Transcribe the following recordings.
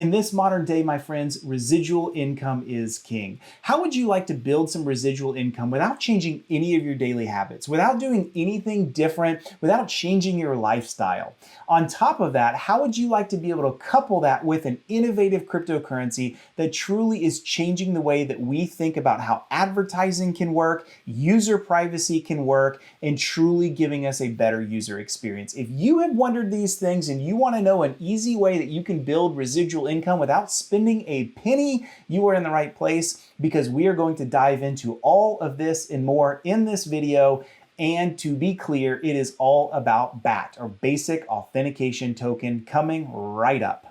In this modern day, my friends, residual income is king. How would you like to build some residual income without changing any of your daily habits, without doing anything different, without changing your lifestyle? On top of that, how would you like to be able to couple that with an innovative cryptocurrency that truly is changing the way that we think about how advertising can work, user privacy can work, and truly giving us a better user experience? If you have wondered these things and you want to know an easy way that you can build residual income without spending a penny, you are in the right place, because we are going to dive into all of this and more in this video. And to be clear, it is all about BAT, or Basic Authentication Token, coming right up.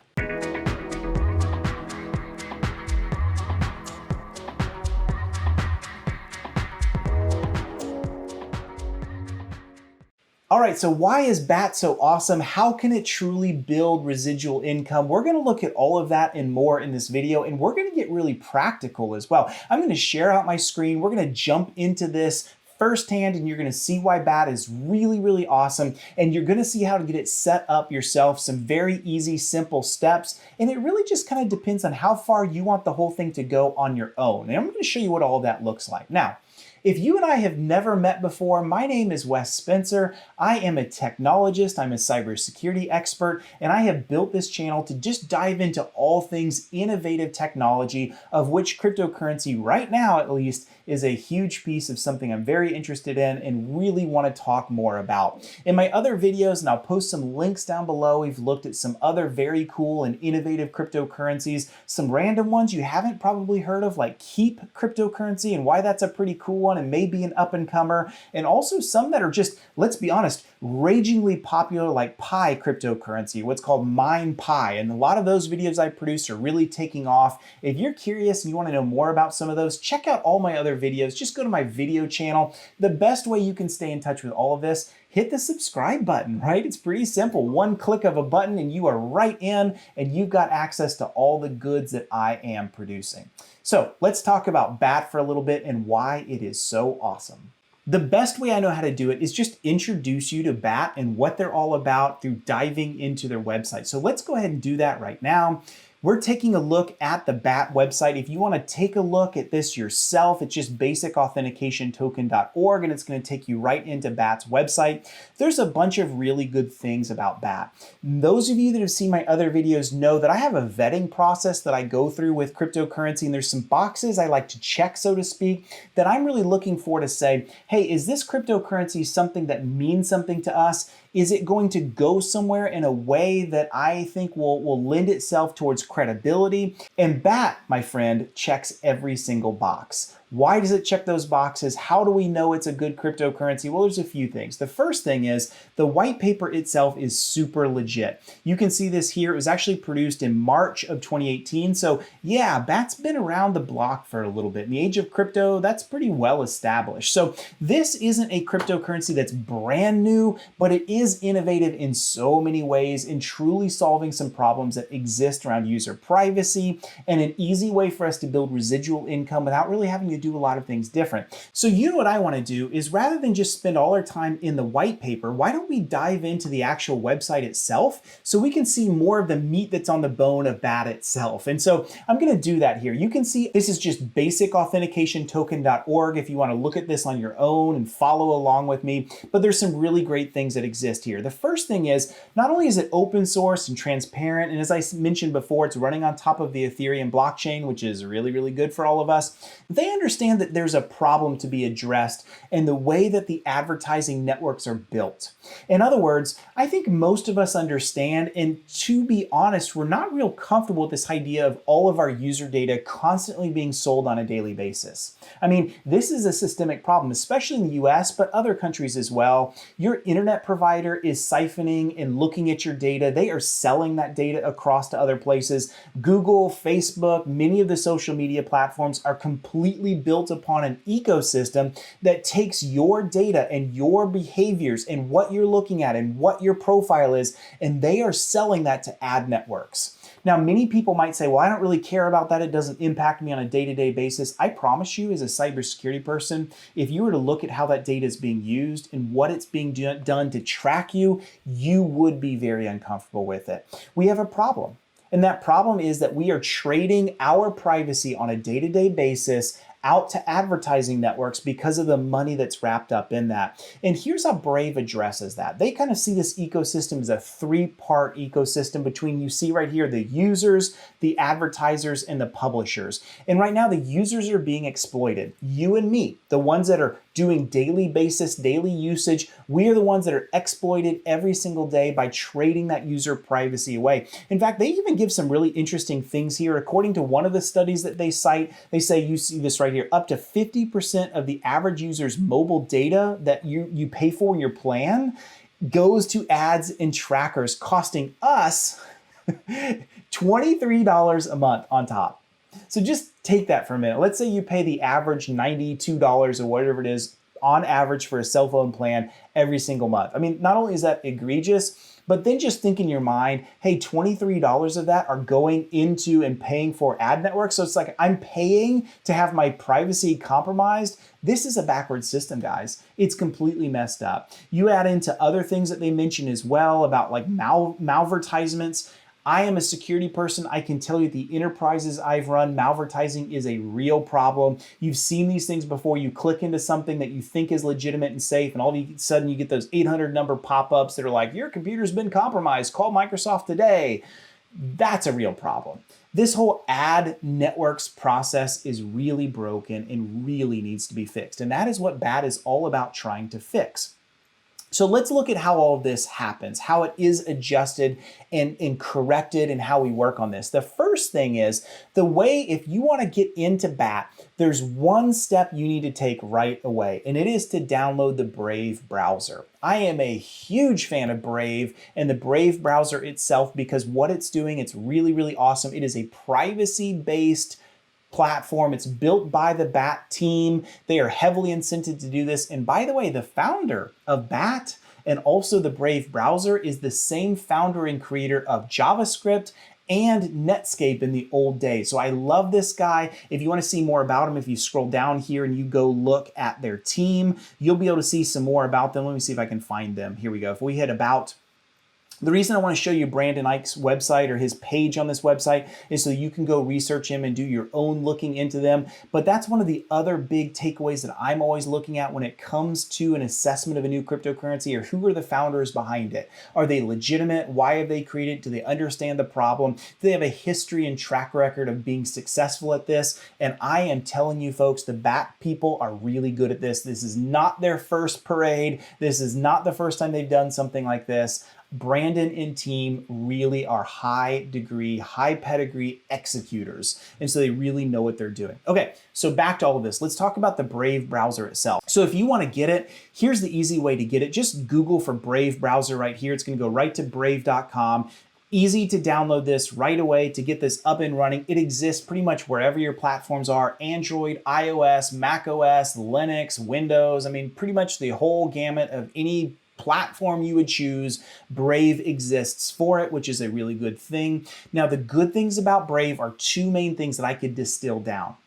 All right, so why is BAT so awesome? How can it truly build residual income? We're gonna look at all of that and more in this video, and we're gonna get really practical as well. I'm gonna share out my screen. We're gonna jump into this firsthand, and you're gonna see why BAT is really, really awesome. And you're gonna see how to get it set up yourself, some very easy, simple steps. And it really just kind of depends on how far you want the whole thing to go on your own. And I'm gonna show you what all of that looks like. Now, if you and I have never met before, my name is Wes Spencer. I am a technologist, I'm a cybersecurity expert, and I have built this channel to just dive into all things innovative technology, of which cryptocurrency right now at least is a huge piece of something I'm very interested in and really want to talk more about. In my other videos, and I'll post some links down below, we've looked at some other very cool and innovative cryptocurrencies, some random ones you haven't probably heard of, like Keep cryptocurrency and why that's a pretty cool one and maybe an up-and-comer, and also some that are just, let's be honest, ragingly popular, like Pi cryptocurrency, what's called Mine Pi, and a lot of those videos I produce are really taking off. If you're curious and you want to know more about some of those, check out all my other videos. Just go to my video channel. The best way you can stay in touch with all of this, hit the subscribe button, right? It's pretty simple. One click of a button and you are right in, and you've got access to all the goods that I am producing. So let's talk about BAT for a little bit and why it is so awesome. The best way I know how to do it is just introduce you to BAT and what they're all about through diving into their website. So let's go ahead and do that right now. We're taking a look at the BAT website. If you want to take a look at this yourself, it's just basicauthenticationtoken.org, and it's going to take you right into BAT's website. There's a bunch of really good things about BAT. Those of you that have seen my other videos know that I have a vetting process that I go through with cryptocurrency, and there's some boxes I like to check, so to speak, that I'm really looking for to say, hey, is this cryptocurrency something that means something to us? Is it going to go somewhere in a way that I think will lend itself towards credibility? And BAT, my friend, checks every single box. Why does it check those boxes? How do we know it's a good cryptocurrency? Well, there's a few things. The first thing is the white paper itself is super legit. You can see this here. It was actually produced in March of 2018. So yeah, BAT's been around the block for a little bit. In the age of crypto, that's pretty well established. So this isn't a cryptocurrency that's brand new, but it is innovative in so many ways in truly solving some problems that exist around user privacy, and an easy way for us to build residual income without really having to do a lot of things different. So you know what I want to do is, rather than just spend all our time in the white paper, why don't we dive into the actual website itself so we can see more of the meat that's on the bone of BAT itself. And so I'm going to do that here. You can see this is just basicauthenticationtoken.org if you want to look at this on your own and follow along with me, but there's some really great things that exist here. The first thing is, not only is it open source and transparent, and as I mentioned before, it's running on top of the Ethereum blockchain, which is really, really good for all of us. They understand that there's a problem to be addressed in the way that the advertising networks are built. In other words, I think most of us understand, and to be honest, we're not real comfortable with this idea of all of our user data constantly being sold on a daily basis. I mean, this is a systemic problem, especially in the US, but other countries as well. Your internet provider is siphoning and looking at your data. They are selling that data across to other places. Google, Facebook, many of the social media platforms are completely built upon an ecosystem that takes your data and your behaviors and what you're looking at and what your profile is, and they are selling that to ad networks. Now, many people might say, well, I don't really care about that. It doesn't impact me on a day-to-day basis. I promise you, as a cybersecurity person, if you were to look at how that data is being used and what it's being done to track you, you would be very uncomfortable with it. We have a problem. And that problem is that we are trading our privacy on a day-to-day basis out to advertising networks because of the money that's wrapped up in that. And here's how Brave addresses that. They kind of see this ecosystem as a three-part ecosystem between, you see right here, the users, the advertisers, and the publishers. And right now the users are being exploited. You and me, the ones that are doing daily basis, daily usage, we are the ones that are exploited every single day by trading that user privacy away. In fact, they even give some really interesting things here. According to one of the studies that they cite, they say, you see this right here, up to 50% of the average user's mobile data that you pay for in your plan goes to ads and trackers, costing us $23 a month on top. So just take that for a minute. Let's say you pay the average $92 or whatever it is on average for a cell phone plan every single month. I mean, not only is that egregious, but then just think in your mind, hey, $23 of that are going into and paying for ad networks. So it's like I'm paying to have my privacy compromised. This is a backwards system, guys. It's completely messed up. You add into other things that they mention as well about like malvertisements. I am a security person. I can tell you the enterprises I've run, malvertising is a real problem. You've seen these things before. You click into something that you think is legitimate and safe, and all of a sudden you get those 800 number pop-ups that are like, your computer's been compromised, call Microsoft today. That's a real problem. This whole ad networks process is really broken and really needs to be fixed. And that is what BAT is all about trying to fix. So let's look at how all of this happens, how it is adjusted and corrected, and how we work on this. The first thing is the way, if you want to get into BAT, there's one step you need to take right away, and it is to download the Brave browser. I am a huge fan of Brave and the Brave browser itself because what it's doing, it's really, really awesome. It is a privacy-based platform. It's built by the BAT team. They are heavily incented to do this. And by the way, the founder of BAT and also the Brave browser is the same founder and creator of JavaScript and Netscape in the old days. So I love this guy. If you want to see more about him, if you scroll down here and you go look at their team, you'll be able to see some more about them. Let me see if I can find them. Here we go. If we hit about, the reason I want to show you Brandon Ike's website or his page on this website is so you can go research him and do your own looking into them. But that's one of the other big takeaways that I'm always looking at when it comes to an assessment of a new cryptocurrency, or who are the founders behind it? Are they legitimate? Why have they created? Do they understand the problem? Do they have a history and track record of being successful at this? And I am telling you folks, the BAT people are really good at this. This is not their first parade. This is not the first time they've done something like this. Brandon and team really are high degree, high pedigree executors. And so they really know what they're doing. Okay, so back to all of this. Let's talk about the Brave browser itself. So if you want to get it, here's the easy way to get it. Just Google for Brave browser right here. It's going to go right to brave.com. Easy to download this right away to get this up and running. It exists pretty much wherever your platforms are: Android, iOS, Mac OS, Linux, Windows. I mean, pretty much the whole gamut of any platform you would choose, Brave exists for it, which is a really good thing. Now, the good things about Brave are two main things that I could distill down.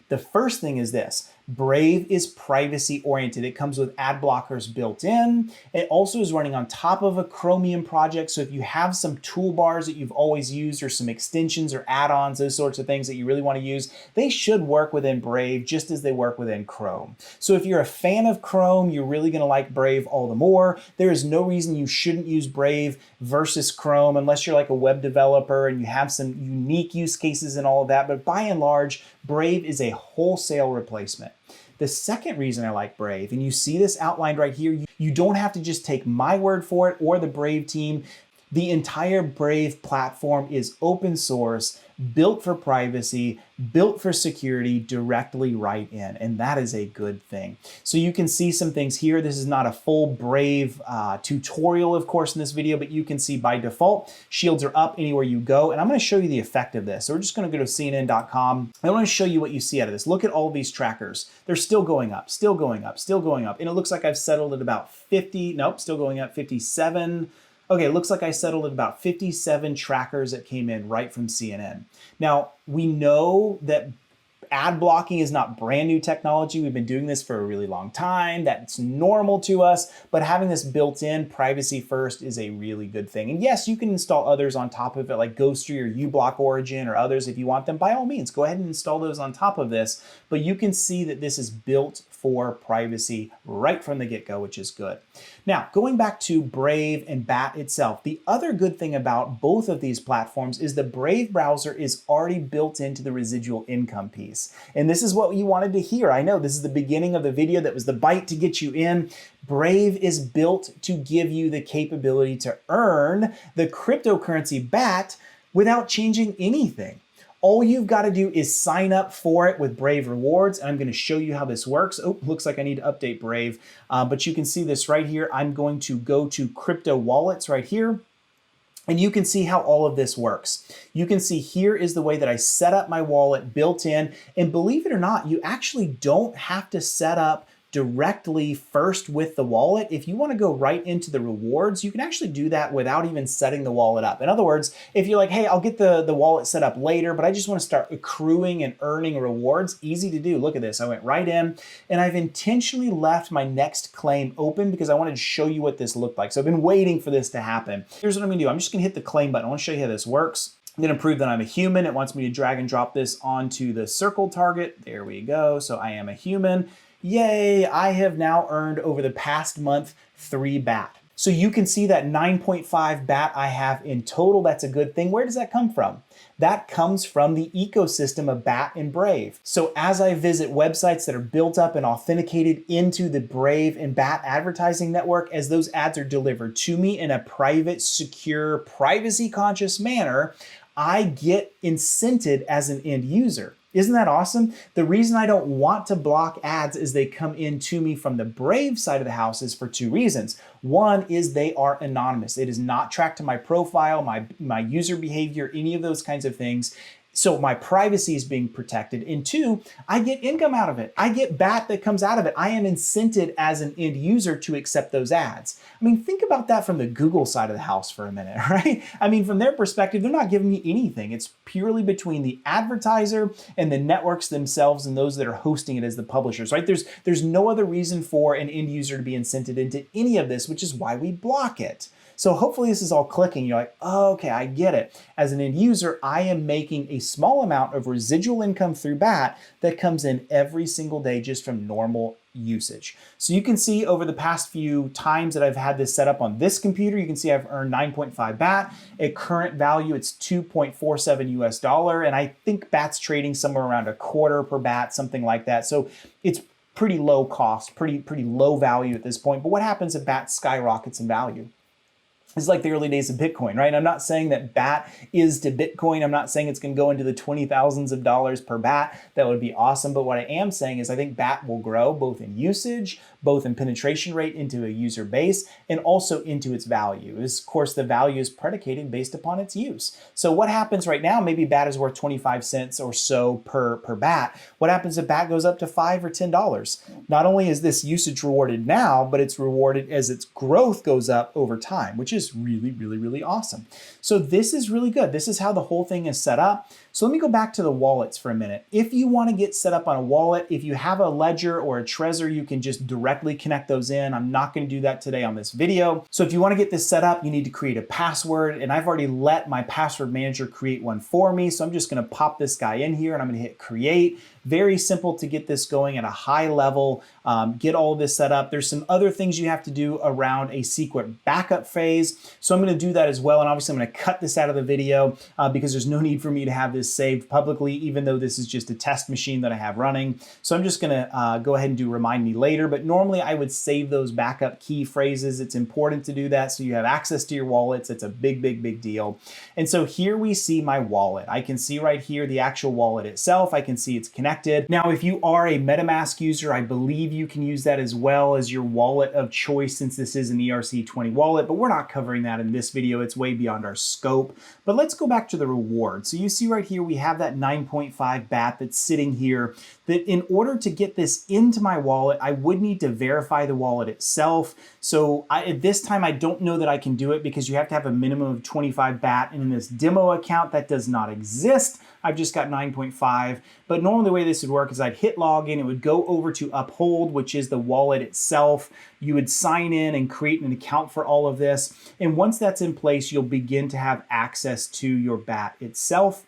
The first thing is this: Brave is privacy oriented. It comes with ad blockers built in. It also is running on top of a Chromium project. So if you have some toolbars that you've always used, or some extensions or add-ons, those sorts of things that you really want to use, they should work within Brave just as they work within Chrome. So if you're a fan of Chrome, you're really going to like Brave all the more. There is no reason you shouldn't use Brave versus Chrome unless you're like a web developer and you have some unique use cases and all of that. But by and large, Brave is a wholesale replacement. The second reason I like Brave, and you see this outlined right here, you don't have to just take my word for it or the Brave team. The entire Brave platform is open source, built for privacy, built for security directly right in, and that is a good thing. So you can see some things here. This is not a full Brave tutorial, of course, in this video, but you can see by default, shields are up anywhere you go, and I'm gonna show you the effect of this. So we're just gonna go to CNN.com. I wanna show you what you see out of this. Look at all these trackers. They're still going up, still going up, still going up, and it looks like I've settled at about 50, nope, still going up, 57, okay, it looks like I settled at about 57 trackers that came in right from CNN. Now, we know that ad blocking is not brand new technology. We've been doing this for a really long time. That's normal to us, but having this built in, privacy first, is a really good thing. And yes, you can install others on top of it, like Ghostry or uBlock Origin or others if you want them. By all means, go ahead and install those on top of this, but you can see that this is built for privacy right from the get-go, which is good. Now, going back to Brave and Bat itself, the other good thing about both of these platforms is the Brave browser is already built into the residual income piece. And this is what you wanted to hear. I know this is the beginning of the video. That was the bite to get you in. Brave is built to give you the capability to earn the cryptocurrency BAT without changing anything. All you've got to do is sign up for it with Brave Rewards, and I'm going to show you how this works. Oh, looks like I need to update Brave, but you can see this right here. I'm going to go to crypto wallets right here, and you can see how all of this works. You can see here is the way that I set up my wallet built in, and believe it or not, you actually don't have to set up directly first with the wallet. If you want to go right into the rewards, you can actually do that without even setting the wallet up. In other words, if you're like, hey, I'll get the wallet set up later, but I just want to start accruing and earning rewards, easy to do. Look at this. I went right in, and I've intentionally left my next claim open because I wanted to show you what this looked like. So I've been waiting for this to happen. Here's what I'm going to do. I'm just going to hit the claim button. I want to show you how this works. I'm going to prove that I'm a human. It wants me to drag and drop this onto the circle target. There we go. So I am a human. Yay, I have now earned over the past month 3 BAT. So you can see that 9.5 BAT I have in total. That's a good thing. Where does that come from? That comes from the ecosystem of BAT and Brave. So as I visit websites that are built up and authenticated into the Brave and BAT advertising network, as those ads are delivered to me in a private, secure, privacy-conscious manner, I get incented as an end user. Isn't that awesome? The reason I don't want to block ads as they come in to me from the Brave side of the house is for 2 reasons. One is they are anonymous. It is not tracked to my profile, my user behavior, any of those kinds of things. So my privacy is being protected. And 2, I get income out of it. I get BAT that comes out of it. I am incented as an end user to accept those ads. I mean, think about that from the Google side of the house for a minute, right? I mean, from their perspective, they're not giving me anything. It's purely between the advertiser and the networks themselves and those that are hosting it as the publishers, right? There's no other reason for an end user to be incented into any of this, which is why we block it. So hopefully this is all clicking. You're like, oh, okay, I get it. As an end user, I am making a small amount of residual income through BAT that comes in every single day just from normal usage. So you can see over the past few times that I've had this set up on this computer, you can see I've earned 9.5 BAT. At current value, it's 2.47 US dollar. And I think BAT's trading somewhere around a quarter per BAT, something like that. So it's pretty low cost, pretty low value at this point. But what happens if BAT skyrockets in value? It's like the early days of Bitcoin, right? I'm not saying that BAT is to Bitcoin. I'm not saying it's going to go into the 20,000s of dollars per BAT. That would be awesome. But what I am saying is I think BAT will grow both in usage, both in penetration rate into a user base, and also into its value. Of course, the value is predicated based upon its use. So what happens right now, maybe BAT is worth 25 cents or so per BAT. What happens if BAT goes up to $5 or $10? Not only is this usage rewarded now, but it's rewarded as its growth goes up over time, which is really awesome. So this is really good. This is how the whole thing is set up. So let me go back to the wallets for a minute. If you want to get set up on a wallet, if you have a Ledger or a Trezor, you can just directly connect those in. I'm not going to do that today on this video. So if you want to get this set up, you need to create a password, and I've already let my password manager create one for me. So I'm just going to pop this guy in here and I'm going to hit create. Very simple to get this going at a high level, get all of this set up. There's some other things you have to do around a secret backup phase. So I'm going to do that as well. And obviously I'm going to cut this out of the video because there's no need for me to have this saved publicly, even though this is just a test machine that I have running. So I'm just going to go ahead and do remind me later. But normally I would save those backup key phrases. It's important to do that so you have access to your wallets. It's a big deal. And so here we see my wallet. I can see right here the actual wallet itself. I can see it's connected. Now, if you are a MetaMask user, I believe you can use that as well as your wallet of choice since this is an ERC20 wallet, but we're not covering that in this video. It's way beyond our scope. But let's go back to the reward. So you see right here, we have that 9.5 BAT that's sitting here, that in order to get this into my wallet, I would need to verify the wallet itself. So at this time, I don't know that I can do it because you have to have a minimum of 25 BAT. And in this demo account, that does not exist. I've just got 9.5. But normally the way this would work is I'd hit login, it would go over to Uphold, which is the wallet itself. You would sign in and create an account for all of this. And once that's in place, you'll begin to have access to your BAT itself.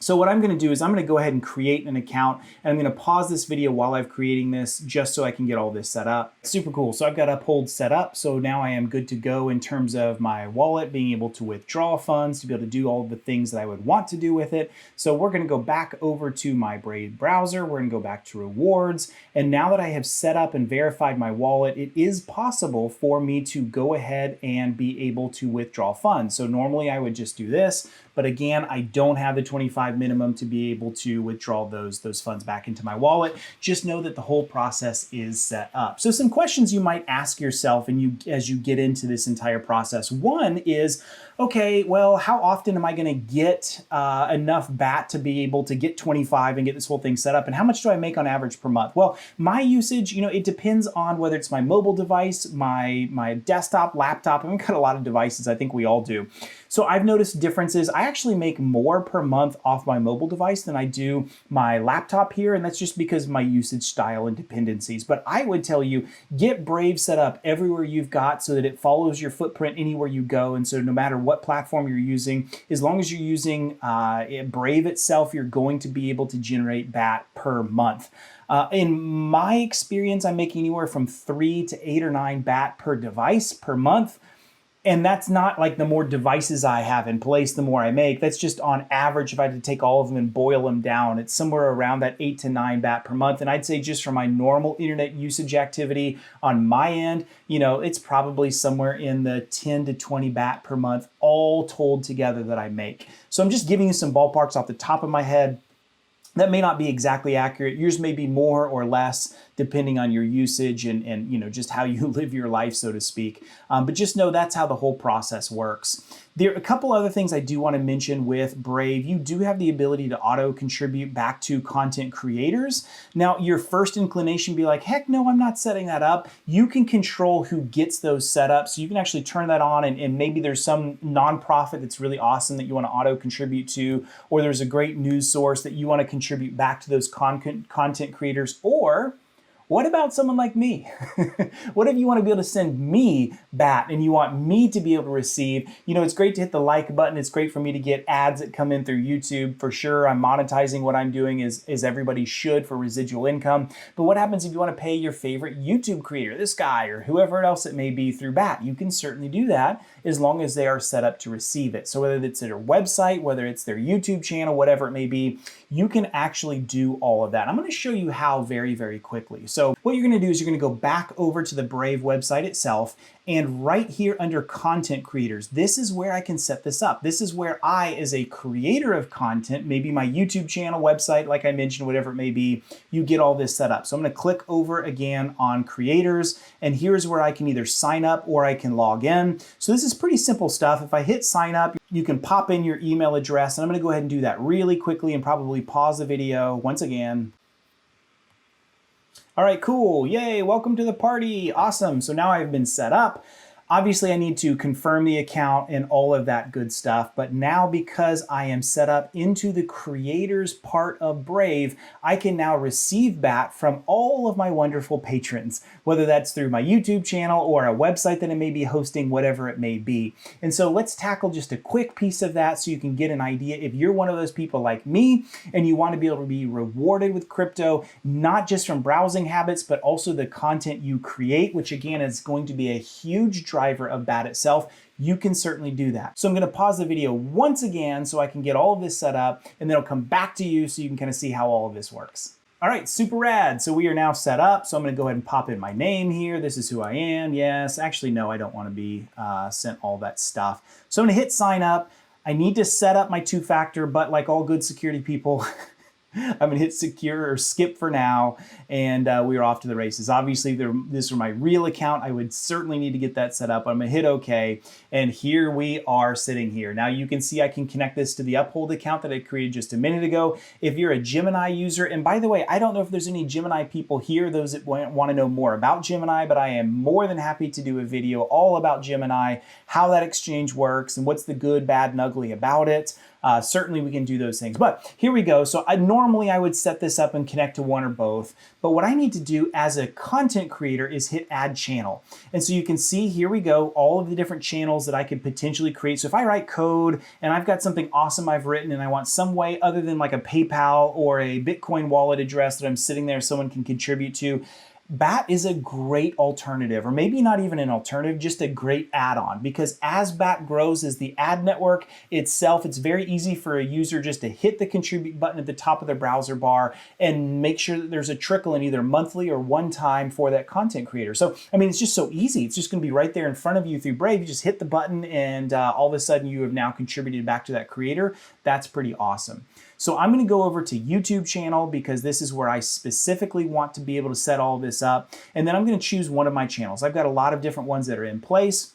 So what I'm going to do is I'm going to go ahead and create an account, and I'm going to pause this video while I'm creating this just so I can get all this set up. Super cool. So I've got Uphold set up. So now I am good to go in terms of my wallet, being able to withdraw funds, to be able to do all the things that I would want to do with it. So we're going to go back over to my Brave browser. We're going to go back to rewards. And now that I have set up and verified my wallet, it is possible for me to go ahead and be able to withdraw funds. So normally I would just do this, but again, I don't have the 25 minimum to be able to withdraw those funds back into my wallet. Just know that the whole process is set up. So some questions you might ask yourself as you get into this entire process. One is, okay, well, how often am I going to get enough BAT to be able to get 25 and get this whole thing set up? And how much do I make on average per month? Well, my usage, it depends on whether it's my mobile device, my desktop, laptop. I've got a lot of devices. I think we all do. So I've noticed differences. I actually make more per month off my mobile device than I do my laptop here, and that's just because of my usage style and dependencies. But I would tell you, get Brave set up everywhere you've got so that it follows your footprint anywhere you go. And so no matter what platform you're using, as long as you're using Brave itself, you're going to be able to generate BAT per month. In my experience, I'm making anywhere from 3 to 8 or 9 BAT per device per month. And that's not like the more devices I have in place, the more I make. That's just on average, if I had to take all of them and boil them down, it's somewhere around that 8 to 9 BAT per month. And I'd say just for my normal internet usage activity on my end, it's probably somewhere in the 10 to 20 BAT per month, all told together that I make. So I'm just giving you some ballparks off the top of my head. That may not be exactly accurate. Yours may be more or less depending on your usage and just how you live your life, so to speak. But just know that's how the whole process works. There are a couple other things I do want to mention with Brave. You do have the ability to auto contribute back to content creators. Now, your first inclination be like, heck no, I'm not setting that up. You can control who gets those set up. So you can actually turn that on, and maybe there's some nonprofit that's really awesome that you want to auto contribute to, or there's a great news source that you want to contribute back to those content creators. Or what about someone like me? What if you want to be able to send me BAT and you want me to be able to receive? It's great to hit the like button. It's great for me to get ads that come in through YouTube. For sure, I'm monetizing what I'm doing as everybody should for residual income. But what happens if you want to pay your favorite YouTube creator, this guy or whoever else it may be, through BAT? You can certainly do that as long as they are set up to receive it. So whether it's their website, whether it's their YouTube channel, whatever it may be, you can actually do all of that. I'm going to show you how very, very quickly. So what you're going to do is you're going to go back over to the Brave website itself, and right here under content creators, this is where I can set this up. This is where I, as a creator of content, maybe my YouTube channel, website, like I mentioned, whatever it may be, you get all this set up. So I'm going to click over again on creators, and here's where I can either sign up or I can log in. So this is pretty simple stuff. If I hit sign up, you can pop in your email address, and I'm going to go ahead and do that really quickly and probably pause the video once again. All right, cool. Yay, welcome to the party. Awesome. So now I've been set up. Obviously, I need to confirm the account and all of that good stuff. But now, because I am set up into the creators part of Brave, I can now receive BAT from all of my wonderful patrons, whether that's through my YouTube channel or a website that I may be hosting, whatever it may be. And so let's tackle just a quick piece of that so you can get an idea. If you're one of those people like me and you want to be able to be rewarded with crypto, not just from browsing habits, but also the content you create, which again is going to be a huge driver of BAT itself, you can certainly do that. So I'm going to pause the video once again so I can get all of this set up, and then I'll come back to you so you can kind of see how all of this works. All right, super rad. So we are now set up. So I'm going to go ahead and pop in my name here. This is who I am. Yes, actually, no, I don't want to be sent all that stuff. So I'm going to hit sign up. I need to set up my two-factor, but like all good security people, I'm going to hit secure or skip for now, and we're off to the races. Obviously, this is my real account. I would certainly need to get that set up. I'm going to hit OK, and here we are sitting here. Now you can see I can connect this to the Uphold account that I created just a minute ago. If you're a Gemini user, and by the way, I don't know if there's any Gemini people here, those that want to know more about Gemini, but I am more than happy to do a video all about Gemini, how that exchange works, and what's the good, bad, and ugly about it. certainly we can do those things. But here we go. So normally I would set this up and connect to one or both. But what I need to do as a content creator is hit add channel. And so you can see here we go, all of the different channels that I could potentially create. So if I write code and I've got something awesome I've written and I want some way other than like a PayPal or a Bitcoin wallet address that I'm sitting there someone can contribute to, BAT is a great alternative, or maybe not even an alternative, just a great add-on, because as BAT grows as the ad network itself, it's very easy for a user just to hit the contribute button at the top of their browser bar and make sure that there's a trickle in either monthly or one time for that content creator. So, I mean, it's just so easy. It's just going to be right there in front of you through Brave. You just hit the button and all of a sudden you have now contributed back to that creator. That's pretty awesome. So I'm going to go over to YouTube channel because this is where I specifically want to be able to set all of this up. And then I'm going to choose one of my channels. I've got a lot of different ones that are in place,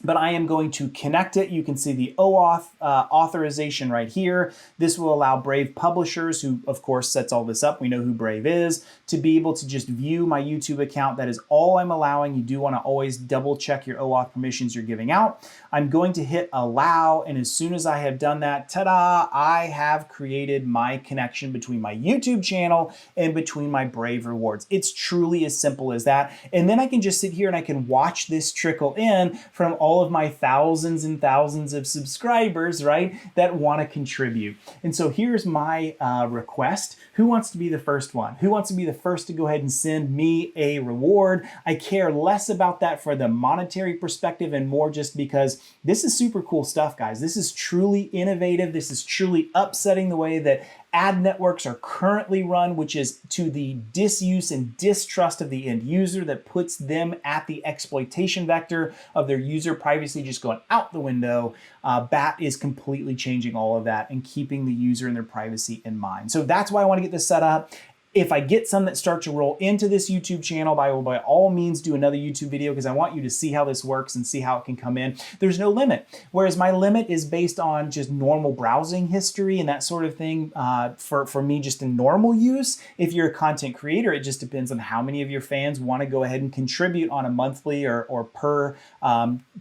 but I am going to connect it. You can see the OAuth authorization right here. This will allow Brave publishers, who of course sets all this up, we know who Brave is, to be able to just view my YouTube account. That is all I'm allowing. You do want to always double check your OAuth permissions you're giving out. I'm going to hit allow, and as soon as I have done that, ta-da, I have created my connection between my YouTube channel and between my Brave rewards. It's truly as simple as that. And then I can just sit here and I can watch this trickle in from all of my thousands and thousands of subscribers, right, that want to contribute. And so here's my request. Who wants to be the first one? Who wants to be the first to go ahead and send me a reward? I care less about that for the monetary perspective and more just because this is super cool stuff, guys. This is truly innovative. This is truly upsetting the way that ad networks are currently run, which is to the disuse and distrust of the end user that puts them at the exploitation vector of their user privacy just going out the window. BAT is completely changing all of that and keeping the user and their privacy in mind. So that's why I want to get this set up. If I get some that start to roll into this YouTube channel, I will by all means do another YouTube video because I want you to see how this works and see how it can come in. There's no limit. Whereas my limit is based on just normal browsing history and that sort of thing for me just in normal use. If you're a content creator, it just depends on how many of your fans want to go ahead and contribute on a monthly or per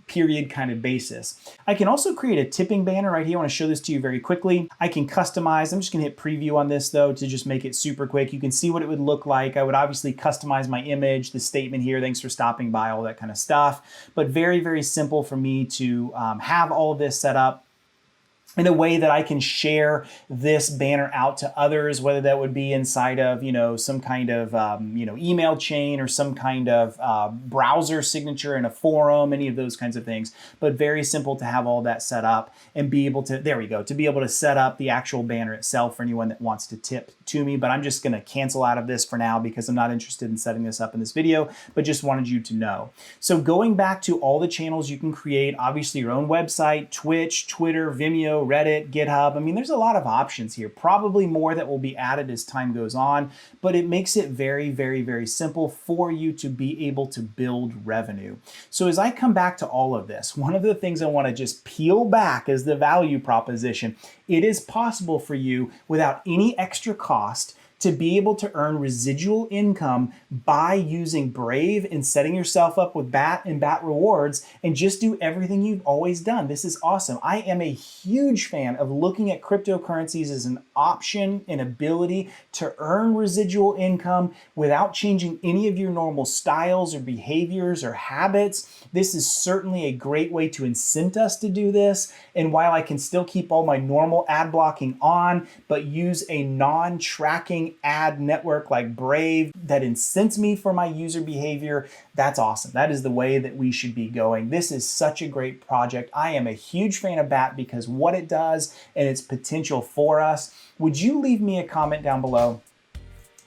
period kind of basis. I can also create a tipping banner right here. I want to show this to you very quickly. I can customize. I'm just going to hit preview on this though to just make it super quick. You can see what it would look like. I would obviously customize my image, the statement here, thanks for stopping by, all that kind of stuff. But very, very simple for me to have all of this set up in a way that I can share this banner out to others, whether that would be inside of, some kind of, email chain or some kind of browser signature in a forum, any of those kinds of things. But very simple to have all that set up and be able to, there we go, to be able to set up the actual banner itself for anyone that wants to tip to me. But I'm just going to cancel out of this for now because I'm not interested in setting this up in this video, but just wanted you to know. So going back to all the channels you can create, obviously your own website, Twitch, Twitter, Vimeo, Reddit, GitHub. I mean, there's a lot of options here, probably more that will be added as time goes on, but it makes it very, very, very simple for you to be able to build revenue. So as I come back to all of this, one of the things I want to just peel back is the value proposition. It is possible for you without any extra cost to be able to earn residual income by using Brave and setting yourself up with BAT and BAT rewards and just do everything you've always done. This is awesome. I am a huge fan of looking at cryptocurrencies as an option and ability to earn residual income without changing any of your normal styles or behaviors or habits. This is certainly a great way to incent us to do this. And while I can still keep all my normal ad blocking on, but use a non-tracking ad network like Brave that incents me for my user behavior, that's awesome. That is the way that we should be going. This is such a great project. I am a huge fan of BAT because what it does and its potential for us. Would you leave me a comment down below?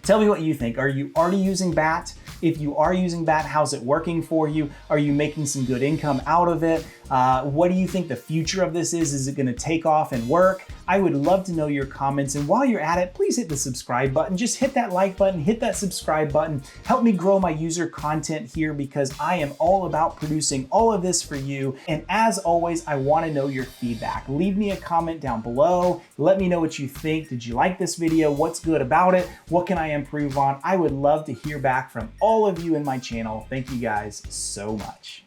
Tell me what you think. Are you already using BAT? If you are using BAT, how's it working for you? Are you making some good income out of it? What do you think the future of this is? Is it going to take off and work? I would love to know your comments. And while you're at it, please hit the subscribe button. Just hit that like button, hit that subscribe button. Help me grow my user content here because I am all about producing all of this for you. And as always, I want to know your feedback. Leave me a comment down below. Let me know what you think. Did you like this video? What's good about it? What can I improve on? I would love to hear back from all of you in my channel. Thank you guys so much.